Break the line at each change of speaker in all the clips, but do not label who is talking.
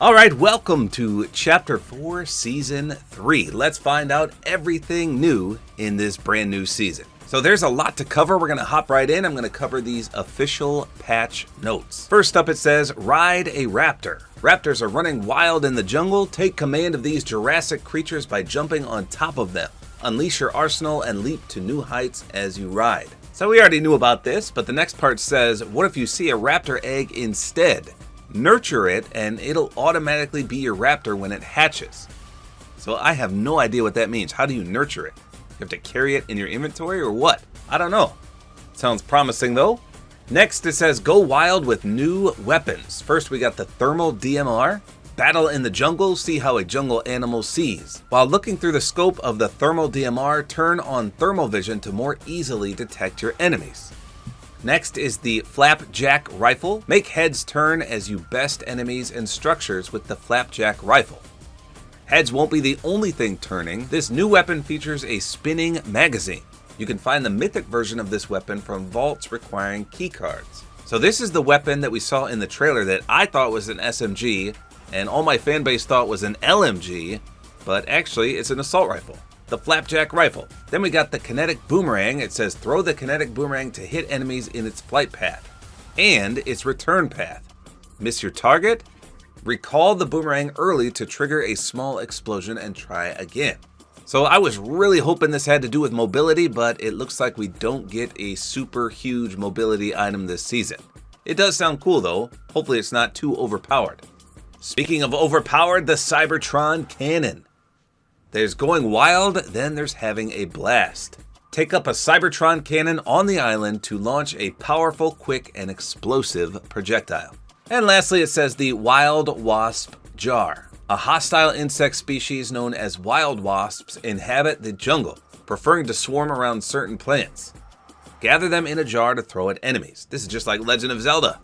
Alright, welcome to Chapter 4, Season 3. Let's find out everything new in this brand new season. So there's a lot to cover. We're going to hop right in. I'm going to cover these official patch notes. First up, it says, Ride a Raptor. Raptors are running wild in the jungle. Take command of these Jurassic creatures by jumping on top of them. Unleash your arsenal and leap to new heights as you ride. So we already knew about this, but the next part says, what if you see a raptor egg instead? Nurture it and it'll automatically be your raptor when it hatches. So I have no idea what that means. How do you nurture it? You have to carry it in your inventory or what? I don't know. Sounds promising though. Next it says go wild with new weapons. First we got the thermal DMR. Battle in the jungle, see how a jungle animal sees. While looking through the scope of the thermal DMR, turn on thermal vision to more easily detect your enemies. Next is the Flapjack Rifle. Make heads turn as you best enemies and structures with the Flapjack Rifle. Heads won't be the only thing turning. This new weapon features a spinning magazine. You can find the mythic version of this weapon from vaults requiring keycards. So this is the weapon that we saw in the trailer that I thought was an SMG, and all my fanbase thought was an LMG, but actually it's an assault rifle. The Flapjack Rifle. Then we got the Kinetic Boomerang. It says throw the Kinetic Boomerang to hit enemies in its flight path and its return path. Miss your target? Recall the boomerang early to trigger a small explosion and try again. So I was really hoping this had to do with mobility, but it looks like we don't get a super huge mobility item this season. It does sound cool though. Hopefully it's not too overpowered. Speaking of overpowered, the Cybertron Cannon. There's going wild, then there's having a blast. Take up a Cybertron cannon on the island to launch a powerful, quick, and explosive projectile. And lastly, it says the Wild Wasp Jar. A hostile insect species known as wild wasps inhabit the jungle, preferring to swarm around certain plants. Gather them in a jar to throw at enemies. This is just like Legend of Zelda.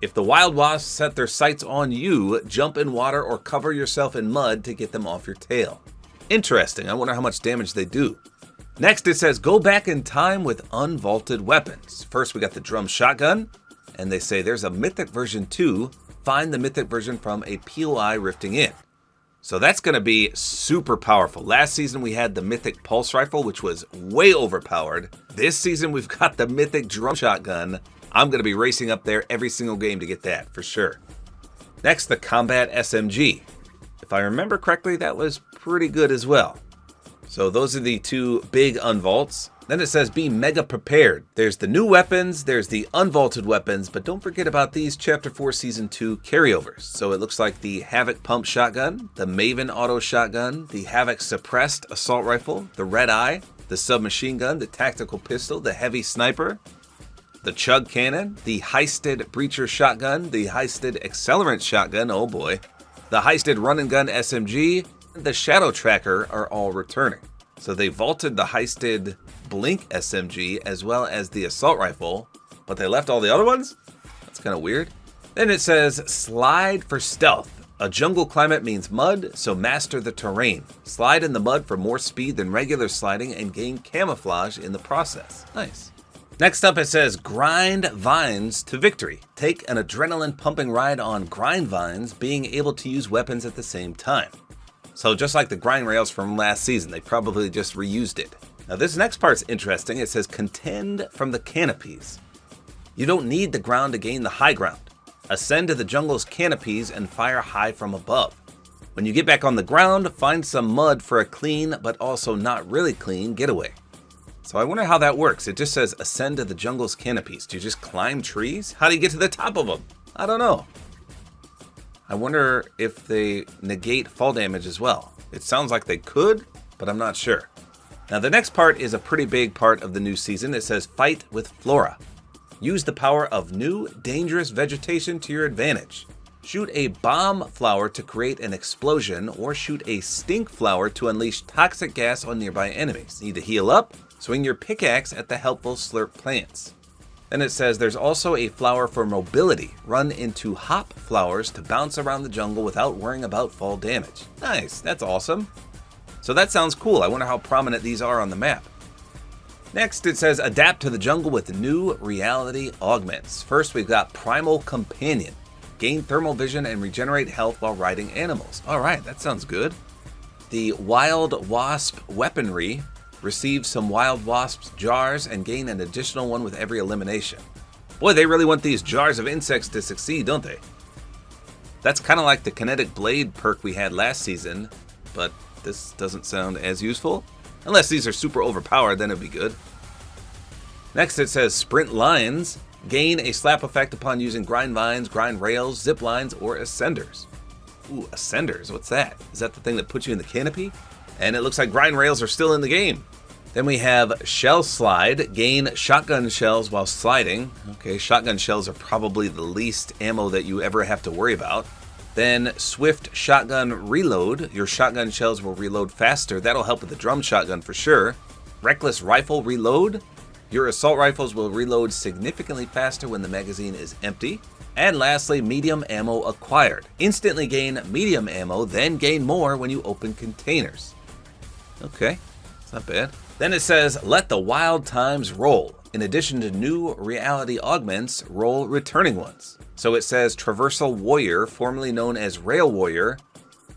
If the wild wasps set their sights on you, jump in water or cover yourself in mud to get them off your tail. Interesting. I wonder how much damage they do. Next it says go back in time with unvaulted weapons. First we got the drum shotgun, and they say there's a mythic version 2. Find the mythic version from a POI rifting in. So that's going to be super powerful. Last season we had the mythic pulse rifle, which was way overpowered. This season we've got the mythic drum shotgun. I'm going to be racing up there every single game to get that for sure. Next, the combat SMG. If I remember correctly, that was pretty good as well. So those are the two big unvaults. Then it says be mega prepared. There's the new weapons, there's the unvaulted weapons, but don't forget about these Chapter 4 Season 2 carryovers. So it looks like the Havoc Pump Shotgun, the Maven Auto Shotgun, the Havoc Suppressed Assault Rifle, the Red Eye, the Submachine Gun, the Tactical Pistol, the Heavy Sniper, the Chug Cannon, the Heisted Breacher Shotgun, the Heisted Accelerant Shotgun, oh boy, the Heisted Run and Gun SMG, and the Shadow Tracker are all returning. So they vaulted the Heisted Blink SMG as well as the Assault Rifle, but they left all the other ones? That's kind of weird. Then it says Slide for Stealth. A jungle climate means mud, so master the terrain. Slide in the mud for more speed than regular sliding and gain camouflage in the process. Nice. Next up it says Grind Vines to Victory. Take an adrenaline pumping ride on Grind Vines, being able to use weapons at the same time. So just like the grind rails from last season, they probably just reused it. Now this next part's interesting. It says contend from the canopies. You don't need the ground to gain the high ground. Ascend to the jungle's canopies and fire high from above. When you get back on the ground, find some mud for a clean but also not really clean getaway. So I wonder how that works. It just says ascend to the jungle's canopies. Do you just climb trees? How do you get to the top of them? I don't know. I wonder if they negate fall damage as well. It sounds like they could, but I'm not sure. Now the next part is a pretty big part of the new season. It says fight with flora. Use the power of new, dangerous vegetation to your advantage. Shoot a bomb flower to create an explosion, or shoot a stink flower to unleash toxic gas on nearby enemies. Need to heal up? Swing your pickaxe at the helpful slurp plants. Then it says there's also a flower for mobility. Run into hop flowers to bounce around the jungle without worrying about fall damage. Nice, that's awesome. So that sounds cool. I wonder how prominent these are on the map. Next, it says adapt to the jungle with new reality augments. First, we've got Primal Companion. Gain thermal vision and regenerate health while riding animals. Alright, that sounds good. The Wild Wasp Weaponry. Receive some Wild Wasp jars and gain an additional one with every elimination. Boy, they really want these jars of insects to succeed, don't they? That's kind of like the Kinetic Blade perk we had last season, but this doesn't sound as useful. Unless these are super overpowered, then it'd be good. Next it says Sprint Lines. Gain a slap effect upon using grind vines, grind rails, zip lines, or ascenders. Ooh, ascenders, what's that? Is that the thing that puts you in the canopy? And it looks like grind rails are still in the game. Then we have Shell Slide. Gain shotgun shells while sliding. Okay, shotgun shells are probably the least ammo that you ever have to worry about. Then Swift Shotgun Reload. Your shotgun shells will reload faster. That'll help with the drum shotgun for sure. Reckless Rifle Reload. Your assault rifles will reload significantly faster when the magazine is empty. And lastly, Medium Ammo Acquired. Instantly gain medium ammo, then gain more when you open containers. Okay, it's not bad. Then it says, let the wild times roll. In addition to new reality augments, roll returning ones. So it says Traversal Warrior, formerly known as Rail Warrior,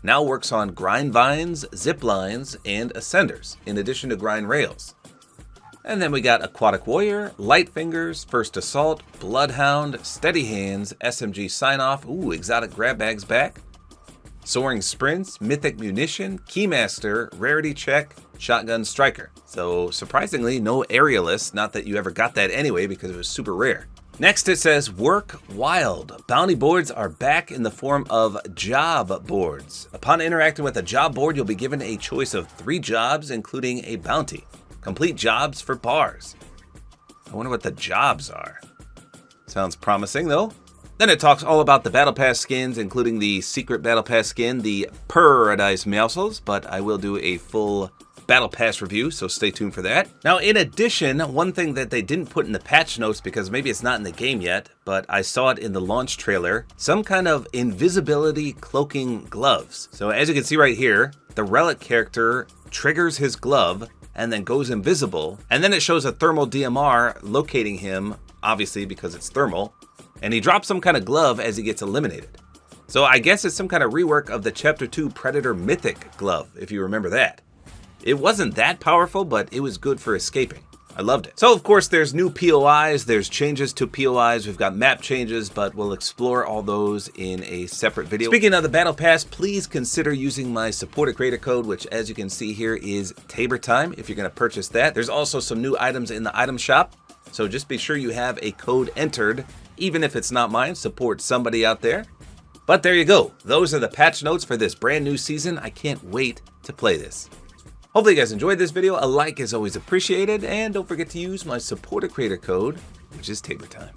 now works on grind vines, zip lines, and ascenders, in addition to grind rails. And then we got Aquatic Warrior, Light Fingers, First Assault, Bloodhound, Steady Hands, SMG Sign-Off, ooh, Exotic Grab Bags back, Soaring Sprints, Mythic Munition, Keymaster, Rarity Check, Shotgun Striker. So surprisingly, no Aerialist, not that you ever got that anyway because it was super rare. Next it says Work Wild. Bounty boards are back in the form of job boards. Upon interacting with a job board, you'll be given a choice of 3 jobs, including a bounty. Complete jobs for bars. I wonder what the jobs are. Sounds promising though. Then it talks all about the Battle Pass skins, including the secret Battle Pass skin, the Paradise Mousels, but I will do a full Battle Pass review, so stay tuned for that. Now, in addition, one thing that they didn't put in the patch notes, because maybe it's not in the game yet, but I saw it in the launch trailer, some kind of invisibility cloaking gloves. So as you can see right here, the Relic character triggers his glove and then goes invisible, and then it shows a thermal DMR locating him, obviously because it's thermal, and he drops some kind of glove as he gets eliminated. So I guess it's some kind of rework of the Chapter 2 Predator Mythic glove, if you remember that. It wasn't that powerful, but it was good for escaping. I loved it. So of course there's new POIs, there's changes to POIs, we've got map changes, but we'll explore all those in a separate video. Speaking of the Battle Pass, please consider using my Support-A-Creator Code, which as you can see here is tabortime if you're gonna purchase that. There's also some new items in the item shop, so just be sure you have a code entered, even if it's not mine, support somebody out there. But there you go, those are the patch notes for this brand new season. I can't wait to play this. Hopefully you guys enjoyed this video. A like is always appreciated, and don't forget to use my Support-A-Creator Code, which is tabortime.